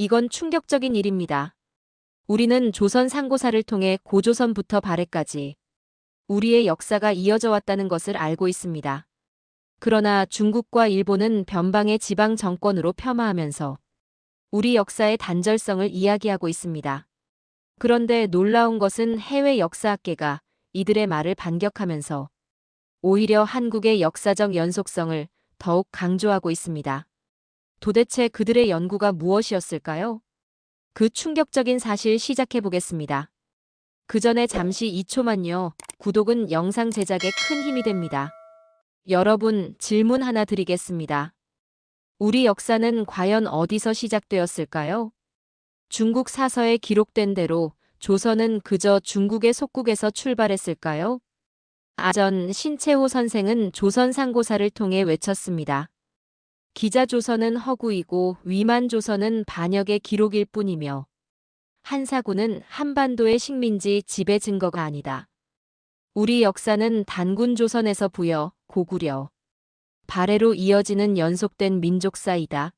이건 충격적인 일입니다. 우리는 조선 상고사를 통해 고조선부터 발해까지 우리의 역사가 이어져 왔다는 것을 알고 있습니다. 그러나 중국과 일본은 변방의 지방 정권으로 폄하하면서 우리 역사의 단절성을 이야기하고 있습니다. 그런데 놀라운 것은 해외 역사학계가 이들의 말을 반격하면서 오히려 한국의 역사적 연속성을 더욱 강조하고 있습니다. 도대체 그들의 연구가 무엇이었을까요? 그 충격적인 사실 시작해 보겠습니다. 그 전에 잠시 2초만요. 구독은 영상 제작에 큰 힘이 됩니다. 여러분, 질문 하나 드리겠습니다. 우리 역사는 과연 어디서 시작되었을까요? 중국 사서에 기록된 대로 조선은 그저 중국의 속국에서 출발했을까요? 아전 신채호 선생은 조선 상고사를 통해 외쳤습니다. 기자조선은 허구이고 위만조선은 반역의 기록일 뿐이며 한사구는 한반도의 식민지 지배 증거가 아니다. 우리 역사는 단군조선에서 부여, 고구려, 발해로 이어지는 연속된 민족사이다.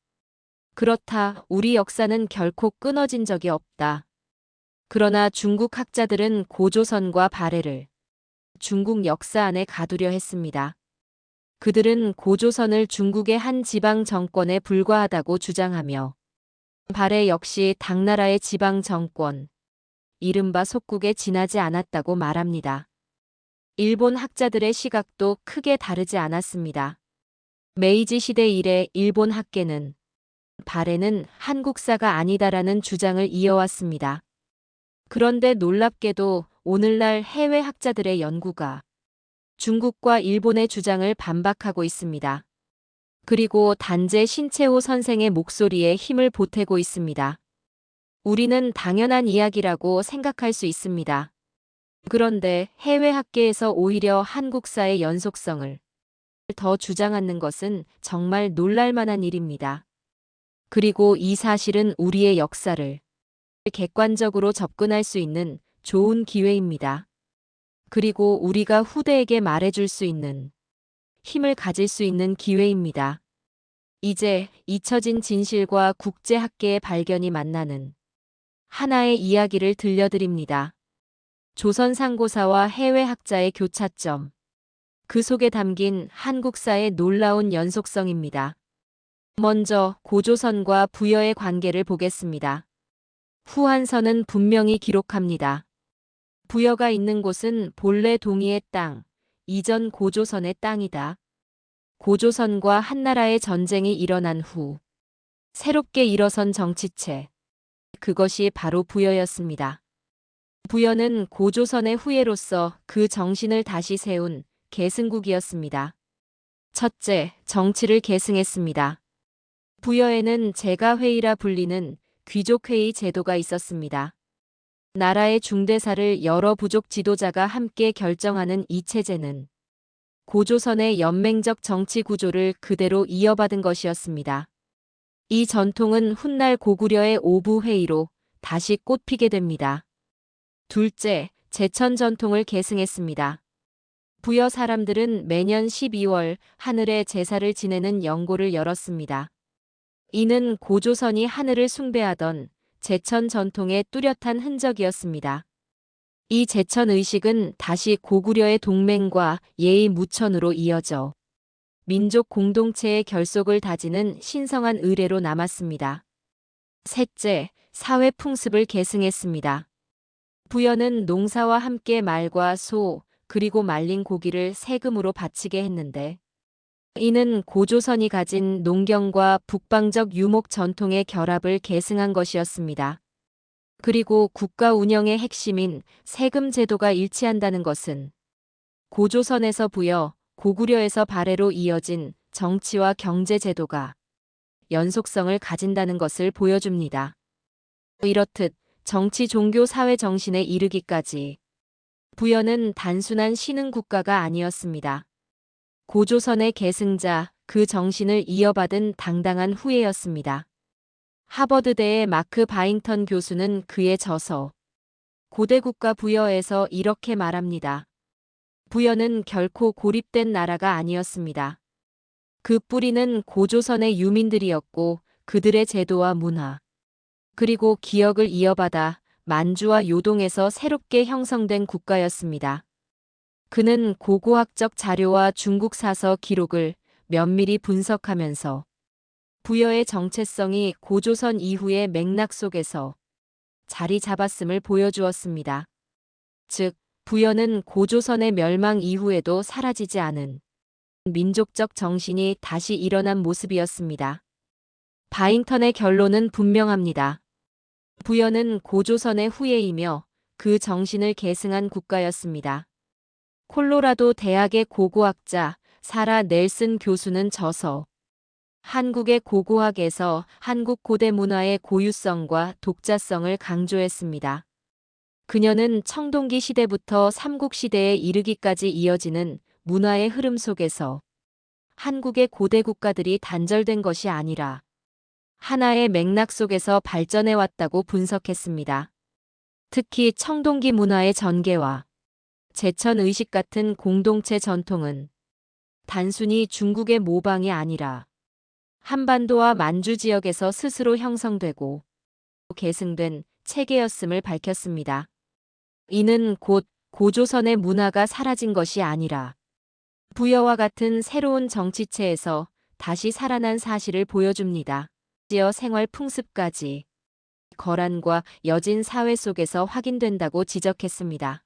그렇다, 우리 역사는 결코 끊어진 적이 없다. 그러나 중국 학자들은 고조선과 발해를 중국 역사 안에 가두려 했습니다. 그들은 고조선을 중국의 한 지방 정권에 불과하다고 주장하며 발해 역시 당나라의 지방 정권, 이른바 속국에 지나지 않았다고 말합니다. 일본 학자들의 시각도 크게 다르지 않았습니다. 메이지 시대 이래 일본 학계는 발해는 한국사가 아니다라는 주장을 이어왔습니다. 그런데 놀랍게도 오늘날 해외 학자들의 연구가 중국과 일본의 주장을 반박하고 있습니다. 그리고 단재 신채호 선생의 목소리에 힘을 보태고 있습니다. 우리는 당연한 이야기라고 생각할 수 있습니다. 그런데 해외 학계에서 오히려 한국사의 연속성을 더 주장하는 것은 정말 놀랄만한 일입니다. 그리고 이 사실은 우리의 역사를 객관적으로 접근할 수 있는 좋은 기회입니다. 그리고 우리가 후대에게 말해줄 수 있는 힘을 가질 수 있는 기회입니다. 이제 잊혀진 진실과 국제학계의 발견이 만나는 하나의 이야기를 들려드립니다. 조선 상고사와 해외 학자의 교차점. 그 속에 담긴 한국사의 놀라운 연속성입니다. 먼저 고조선과 부여의 관계를 보겠습니다. 후한서는 분명히 기록합니다. 부여가 있는 곳은 본래 동이의 땅, 이전 고조선의 땅이다. 고조선과 한나라의 전쟁이 일어난 후 새롭게 일어선 정치체, 그것이 바로 부여였습니다. 부여는 고조선의 후예로서 그 정신을 다시 세운 계승국이었습니다. 첫째, 정치를 계승했습니다. 부여에는 제가회의라 불리는 귀족회의 제도가 있었습니다. 나라의 중대사를 여러 부족 지도자가 함께 결정하는 이 체제는 고조선의 연맹적 정치 구조를 그대로 이어받은 것이었습니다. 이 전통은 훗날 고구려의 오부회의로 다시 꽃피게 됩니다. 둘째, 제천 전통을 계승했습니다. 부여 사람들은 매년 12월 하늘에 제사를 지내는 영고를 열었습니다. 이는 고조선이 하늘을 숭배하던 제천 전통의 뚜렷한 흔적이었습니다. 이 제천 의식은 다시 고구려의 동맹과 예의 무천으로 이어져 민족 공동체의 결속을 다지는 신성한 의례로 남았습니다. 셋째, 사회 풍습을 계승했습니다. 부여는 농사와 함께 말과 소, 그리고 말린 고기를 세금으로 바치게 했는데 이는 고조선이 가진 농경과 북방적 유목 전통의 결합을 계승한 것이었습니다. 그리고 국가 운영의 핵심인 세금 제도가 일치한다는 것은 고조선에서 부여, 고구려에서 발해로 이어진 정치와 경제 제도가 연속성을 가진다는 것을 보여줍니다. 이렇듯 정치, 종교, 사회 정신에 이르기까지 부여는 단순한 신흥 국가가 아니었습니다. 고조선의 계승자, 그 정신을 이어받은 당당한 후예였습니다. 하버드대의 마크 바잉턴 교수는 그의 저서 고대 국가 부여에서 이렇게 말합니다. 부여는 결코 고립된 나라가 아니었습니다. 그 뿌리는 고조선의 유민들이었고 그들의 제도와 문화, 그리고 기억을 이어받아 만주와 요동에서 새롭게 형성된 국가였습니다. 그는 고고학적 자료와 중국 사서 기록을 면밀히 분석하면서 부여의 정체성이 고조선 이후의 맥락 속에서 자리 잡았음을 보여주었습니다. 즉, 부여는 고조선의 멸망 이후에도 사라지지 않은 민족적 정신이 다시 일어난 모습이었습니다. 바잉턴의 결론은 분명합니다. 부여는 고조선의 후예이며 그 정신을 계승한 국가였습니다. 콜로라도 대학의 고고학자 사라 넬슨 교수는 저서 한국의 고고학에서 한국 고대 문화의 고유성과 독자성을 강조했습니다. 그녀는 청동기 시대부터 삼국시대에 이르기까지 이어지는 문화의 흐름 속에서 한국의 고대 국가들이 단절된 것이 아니라 하나의 맥락 속에서 발전해 왔다고 분석했습니다. 특히 청동기 문화의 전개와 제천의식 같은 공동체 전통은 단순히 중국의 모방이 아니라 한반도와 만주 지역에서 스스로 형성되고 계승된 체계였음을 밝혔습니다. 이는 곧 고조선의 문화가 사라진 것이 아니라 부여와 같은 새로운 정치체에서 다시 살아난 사실을 보여줍니다. 지어 생활 풍습까지 거란과 여진 사회 속에서 확인된다고 지적했습니다.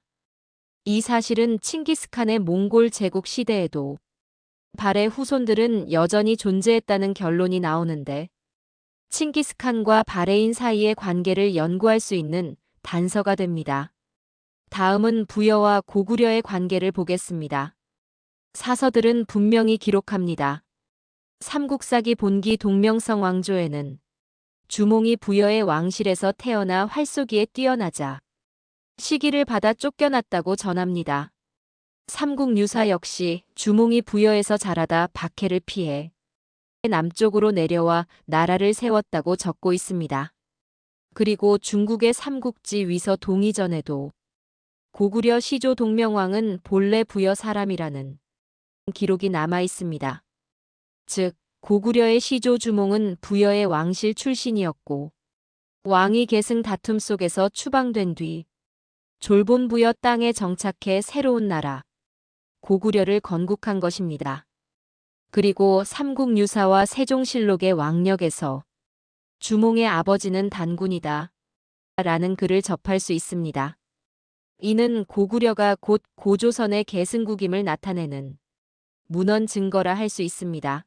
이 사실은 칭기스칸의 몽골 제국 시대에도 발의 후손들은 여전히 존재했다는 결론이 나오는데 칭기스칸과 발해인 사이의 관계를 연구할 수 있는 단서가 됩니다. 다음은 부여와 고구려의 관계를 보겠습니다. 사서들은 분명히 기록합니다. 삼국사기 본기 동명성 왕조에는 주몽이 부여의 왕실에서 태어나 활쏘기에 뛰어나자 시기를 받아 쫓겨났다고 전합니다. 삼국유사 역시 주몽이 부여에서 자라다 박해를 피해 남쪽으로 내려와 나라를 세웠다고 적고 있습니다. 그리고 중국의 삼국지 위서 동의전에도 고구려 시조 동명왕은 본래 부여 사람이라는 기록이 남아 있습니다. 즉, 고구려의 시조 주몽은 부여의 왕실 출신이었고 왕위 계승 다툼 속에서 추방된 뒤 졸본 부여 땅에 정착해 새로운 나라 고구려를 건국한 것입니다. 그리고 삼국유사와 세종실록의 왕력에서 주몽의 아버지는 단군이다 라는 글을 접할 수 있습니다. 이는 고구려가 곧 고조선의 계승국임을 나타내는 문헌 증거라 할 수 있습니다.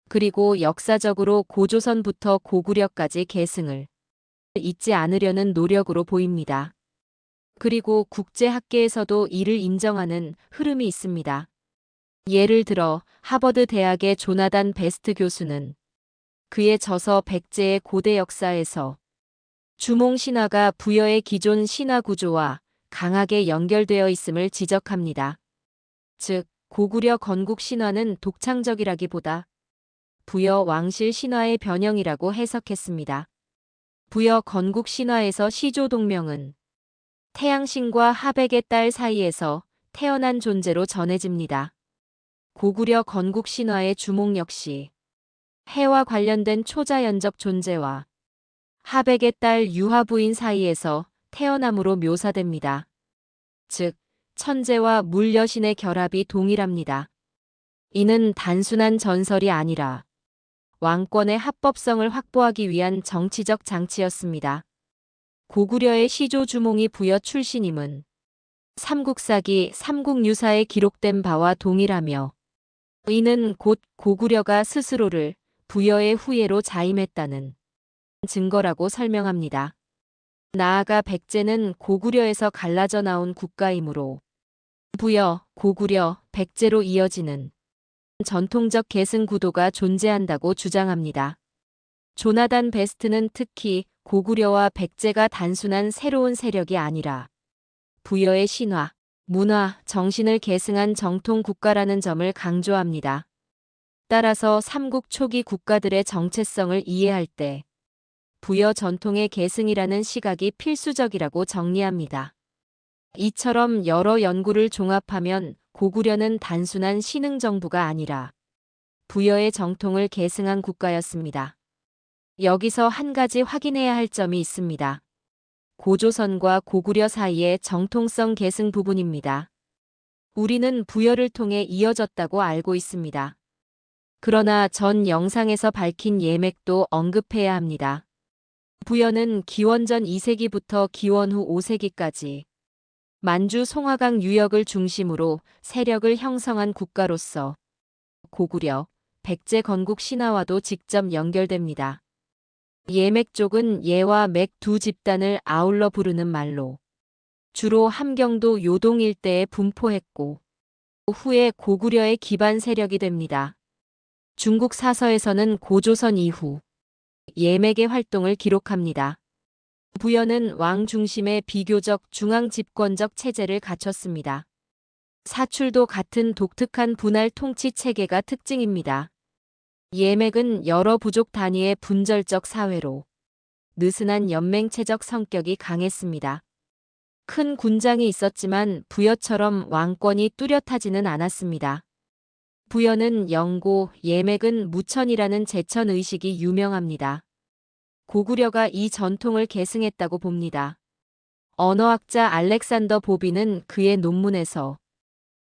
그리고 역사적으로 고조선부터 고구려까지 계승을 잊지 않으려는 노력으로 보입니다. 그리고 국제학계에서도 이를 인정하는 흐름이 있습니다. 예를 들어 하버드 대학의 조나단 베스트 교수는 그의 저서 백제의 고대 역사에서 주몽 신화가 부여의 기존 신화 구조와 강하게 연결되어 있음을 지적합니다. 즉, 고구려 건국 신화는 독창적이라기보다 부여 왕실 신화의 변형이라고 해석했습니다. 부여 건국 신화에서 시조 동명은 태양신과 하백의 딸 사이에서 태어난 존재로 전해집니다. 고구려 건국 신화의 주몽 역시 해와 관련된 초자연적 존재와 하백의 딸 유화 부인 사이에서 태어남으로 묘사됩니다. 즉, 천재와 물 여신의 결합이 동일합니다. 이는 단순한 전설이 아니라 왕권의 합법성을 확보하기 위한 정치적 장치였습니다. 고구려의 시조 주몽이 부여 출신임은 삼국사기 삼국유사에 기록된 바와 동일하며 이는 곧 고구려가 스스로를 부여의 후예로 자임했다는 증거라고 설명합니다. 나아가 백제는 고구려에서 갈라져 나온 국가이므로 부여, 고구려, 백제로 이어지는 전통적 계승 구도가 존재한다고 주장합니다. 조나단 베스트는 특히 고구려와 백제가 단순한 새로운 세력이 아니라 부여의 신화, 문화, 정신을 계승한 정통 국가라는 점을 강조합니다. 따라서 삼국 초기 국가들의 정체성을 이해할 때 부여 전통의 계승이라는 시각이 필수적이라고 정리합니다. 이처럼 여러 연구를 종합하면 고구려는 단순한 신흥정부가 아니라 부여의 정통을 계승한 국가였습니다. 여기서 한 가지 확인해야 할 점이 있습니다. 고조선과 고구려 사이의 정통성 계승 부분입니다. 우리는 부여를 통해 이어졌다고 알고 있습니다. 그러나 전 영상에서 밝힌 예맥도 언급해야 합니다. 부여는 기원전 2세기부터 기원 후 5세기까지 만주 송화강 유역을 중심으로 세력을 형성한 국가로서 고구려, 백제 건국 신화와도 직접 연결됩니다. 예맥 쪽은 예와 맥 두 집단을 아울러 부르는 말로 주로 함경도 요동 일대에 분포했고 후에 고구려의 기반 세력이 됩니다. 중국 사서에서는 고조선 이후 예맥의 활동을 기록합니다. 부여는 왕 중심의 비교적 중앙 집권적 체제를 갖췄습니다. 사출도 같은 독특한 분할 통치 체계가 특징입니다. 예맥은 여러 부족 단위의 분절적 사회로 느슨한 연맹체적 성격이 강했습니다. 큰 군장이 있었지만 부여처럼 왕권이 뚜렷하지는 않았습니다. 부여는 영고, 예맥은 무천이라는 제천 의식이 유명합니다. 고구려가 이 전통을 계승했다고 봅니다. 언어학자 알렉산더 보비는 그의 논문에서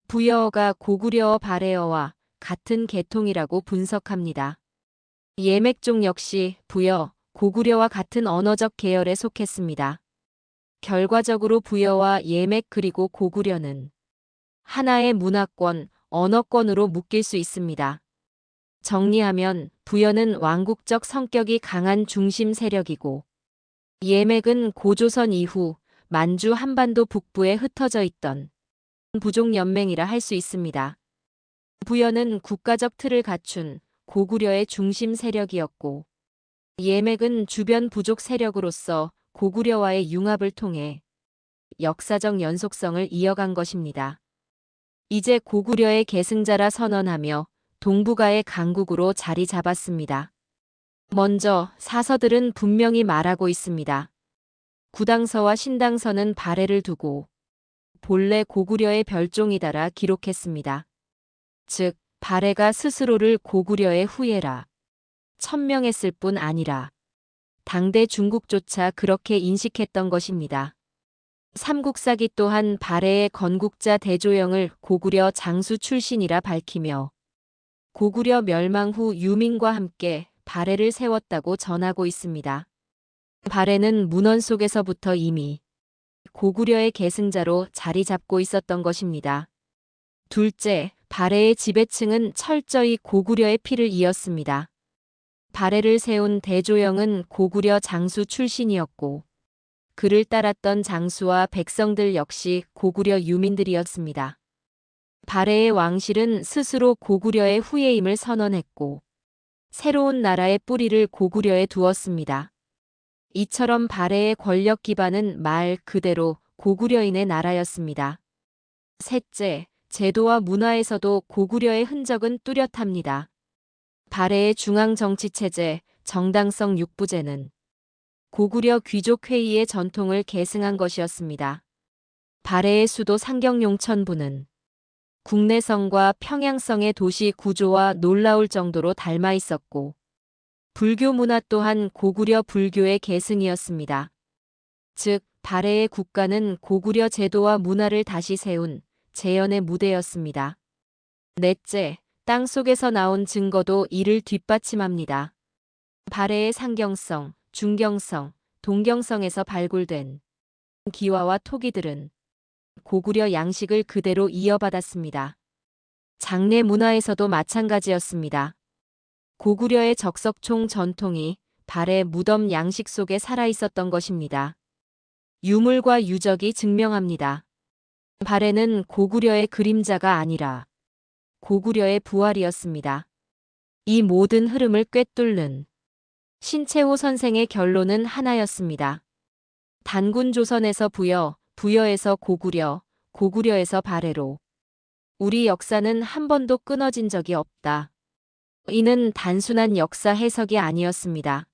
부여어가 고구려어 발해어와 같은 계통이라고 분석합니다. 예맥족 역시 부여, 고구려와 같은 언어적 계열에 속했습니다. 결과적으로 부여와 예맥 그리고 고구려는 하나의 문화권, 언어권으로 묶일 수 있습니다. 정리하면 부여는 왕국적 성격이 강한 중심 세력이고 예맥은 고조선 이후 만주 한반도 북부에 흩어져 있던 부족 연맹이라 할 수 있습니다. 부여는 국가적 틀을 갖춘 고구려의 중심 세력이었고 예맥은 주변 부족 세력으로서 고구려와의 융합을 통해 역사적 연속성을 이어간 것입니다. 이제 고구려의 계승자라 선언하며 동북아의 강국으로 자리 잡았습니다. 먼저 사서들은 분명히 말하고 있습니다. 구당서와 신당서는 발해를 두고 본래 고구려의 별종이다라 기록했습니다. 즉 발해가 스스로를 고구려의 후예라 천명했을 뿐 아니라 당대 중국조차 그렇게 인식했던 것입니다. 삼국사기 또한 발해의 건국자 대조영을 고구려 장수 출신이라 밝히며 고구려 멸망 후 유민과 함께 발해를 세웠다고 전하고 있습니다. 발해는 문헌 속에서부터 이미 고구려의 계승자로 자리 잡고 있었던 것입니다. 둘째, 발해의 지배층은 철저히 고구려의 피를 이었습니다. 발해를 세운 대조영은 고구려 장수 출신이었고 그를 따랐던 장수와 백성들 역시 고구려 유민들이었습니다. 발해의 왕실은 스스로 고구려의 후예임을 선언했고 새로운 나라의 뿌리를 고구려에 두었습니다. 이처럼 발해의 권력 기반은 말 그대로 고구려인의 나라였습니다. 셋째, 제도와 문화에서도 고구려의 흔적은 뚜렷합니다. 발해의 중앙정치체제, 정당성 육부제는 고구려 귀족회의의 전통을 계승한 것이었습니다. 발해의 수도 상경용천부는 국내성과 평양성의 도시 구조와 놀라울 정도로 닮아 있었고 불교 문화 또한 고구려 불교의 계승이었습니다. 즉 발해의 국가는 고구려 제도와 문화를 다시 세운 재현의 무대였습니다. 넷째, 땅속에서 나온 증거도 이를 뒷받침합니다. 발해의 상경성, 중경성, 동경성에서 발굴된 기와와 토기들은 고구려 양식을 그대로 이어받았습니다. 장례 문화에서도 마찬가지였습니다. 고구려의 적석총 전통이 발해 무덤 양식 속에 살아있었던 것입니다. 유물과 유적이 증명합니다. 발해는 고구려의 그림자가 아니라 고구려의 부활이었습니다. 이 모든 흐름을 꿰뚫는 신채호 선생의 결론은 하나였습니다. 단군 조선에서 부여, 부여에서 고구려, 고구려에서 발해로 우리 역사는 한 번도 끊어진 적이 없다. 이는 단순한 역사 해석이 아니었습니다.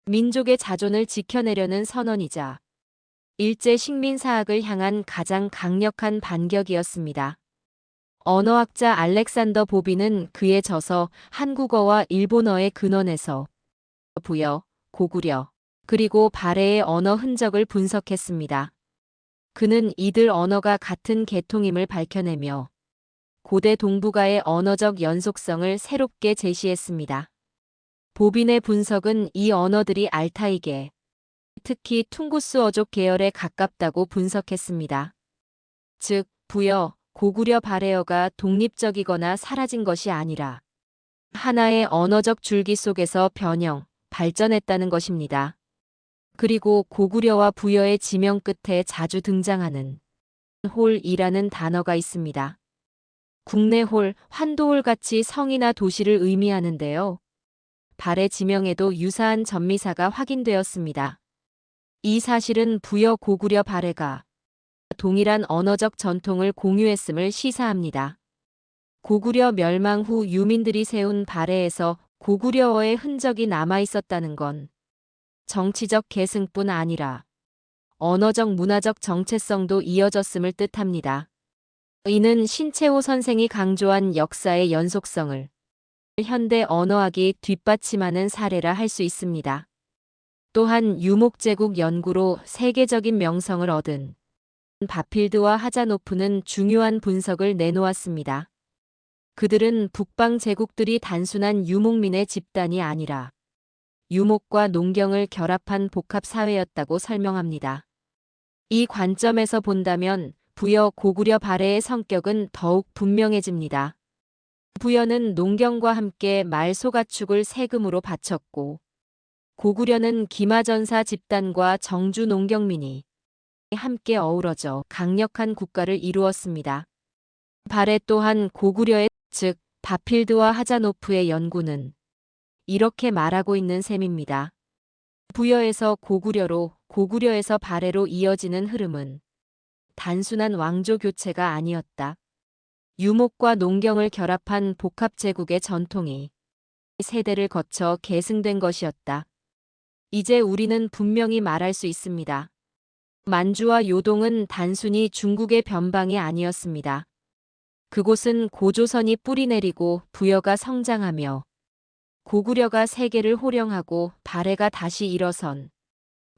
민족의 자존을 지켜내려는 선언이자 일제 식민사학을 향한 가장 강력한 반격이었습니다. 언어학자 알렉산더 보비는 그의 저서 한국어와 일본어의 근원에서 부여, 고구려, 그리고 발해의 언어 흔적을 분석했습니다. 그는 이들 언어가 같은 계통임을 밝혀내며 고대 동북아의 언어적 연속성을 새롭게 제시했습니다. 보빈의 분석은 이 언어들이 알타이계, 특히 퉁구스어족 계열에 가깝다고 분석했습니다. 즉, 부여, 고구려 발해어가 독립적이거나 사라진 것이 아니라 하나의 언어적 줄기 속에서 변형, 발전했다는 것입니다. 그리고 고구려와 부여의 지명 끝에 자주 등장하는 홀이라는 단어가 있습니다. 국내홀, 환도홀 같이 성이나 도시를 의미하는데요. 발해 지명에도 유사한 전미사가 확인되었습니다. 이 사실은 부여 고구려 발해가 동일한 언어적 전통을 공유했음을 시사합니다. 고구려 멸망 후 유민들이 세운 발해에서 고구려어의 흔적이 남아 있었다는 건 정치적 계승뿐 아니라 언어적 문화적 정체성도 이어졌음을 뜻합니다. 이는 신채호 선생이 강조한 역사의 연속성을 현대 언어학이 뒷받침하는 사례라 할 수 있습니다. 또한 유목제국 연구로 세계적인 명성을 얻은 바필드와 하자노프는 중요한 분석을 내놓았습니다. 그들은 북방 제국들이 단순한 유목민의 집단이 아니라 유목과 농경을 결합한 복합 사회였다고 설명합니다. 이 관점에서 본다면 부여 고구려 발해의 성격은 더욱 분명해집니다. 부여는 농경과 함께 말 소가축을 세금으로 바쳤고 고구려는 기마전사 집단과 정주 농경민이 함께 어우러져 강력한 국가를 이루었습니다. 발해 또한 고구려의 즉 바필드와 하자노프의 연구는 이렇게 말하고 있는 셈입니다. 부여에서 고구려로, 고구려에서 발해로 이어지는 흐름은 단순한 왕조 교체가 아니었다. 유목과 농경을 결합한 복합 제국의 전통이 세대를 거쳐 계승된 것이었다. 이제 우리는 분명히 말할 수 있습니다. 만주와 요동은 단순히 중국의 변방이 아니었습니다. 그곳은 고조선이 뿌리내리고 부여가 성장하며 고구려가 세계를 호령하고 발해가 다시 일어선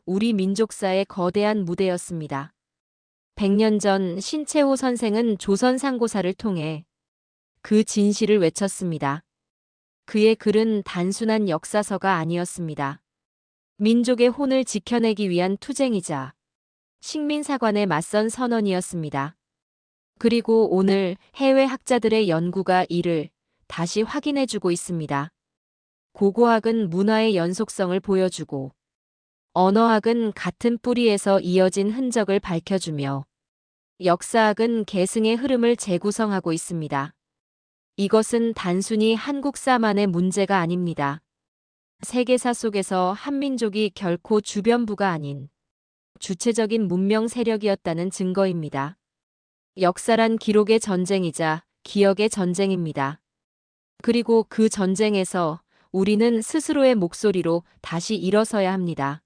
우리 민족사의 거대한 무대였습니다. 100년 전 신채호 선생은 조선 상고사를 통해 그 진실을 외쳤습니다. 그의 글은 단순한 역사서가 아니었습니다. 민족의 혼을 지켜내기 위한 투쟁이자 식민사관에 맞선 선언이었습니다. 그리고 오늘 해외 학자들의 연구가 이를 다시 확인해주고 있습니다. 고고학은 문화의 연속성을 보여주고 언어학은 같은 뿌리에서 이어진 흔적을 밝혀주며 역사학은 계승의 흐름을 재구성하고 있습니다. 이것은 단순히 한국사만의 문제가 아닙니다. 세계사 속에서 한민족이 결코 주변부가 아닌 주체적인 문명 세력이었다는 증거입니다. 역사란 기록의 전쟁이자 기억의 전쟁입니다. 그리고 그 전쟁에서 우리는 스스로의 목소리로 다시 일어서야 합니다.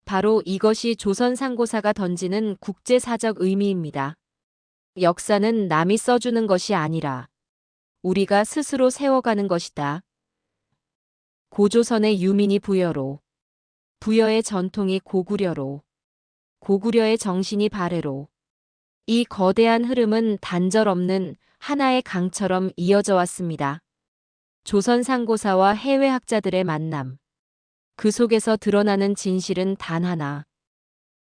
바로 이것이 조선 상고사가 던지는 국제사적 의미입니다. 역사는 남이 써주는 것이 아니라 우리가 스스로 세워가는 것이다. 고조선의 유민이 부여로, 부여의 전통이 고구려로, 고구려의 정신이 발해로, 이 거대한 흐름은 단절 없는 하나의 강처럼 이어져 왔습니다. 조선 상고사와 해외 학자들의 만남. 그 속에서 드러나는 진실은 단 하나.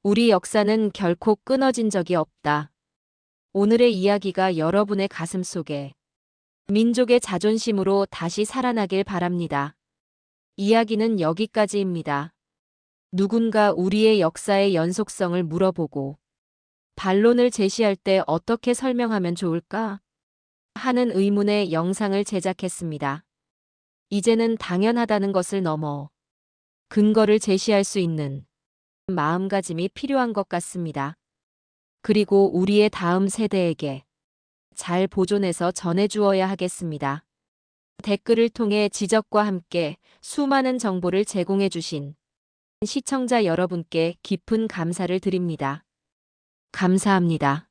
우리 역사는 결코 끊어진 적이 없다. 오늘의 이야기가 여러분의 가슴 속에 민족의 자존심으로 다시 살아나길 바랍니다. 이야기는 여기까지입니다. 누군가 우리의 역사의 연속성을 물어보고 반론을 제시할 때 어떻게 설명하면 좋을까? 하는 의문의 영상을 제작했습니다. 이제는 당연하다는 것을 넘어 근거를 제시할 수 있는 마음가짐이 필요한 것 같습니다. 그리고 우리의 다음 세대에게 잘 보존해서 전해주어야 하겠습니다. 댓글을 통해 지적과 함께 수많은 정보를 제공해주신 시청자 여러분께 깊은 감사를 드립니다. 감사합니다.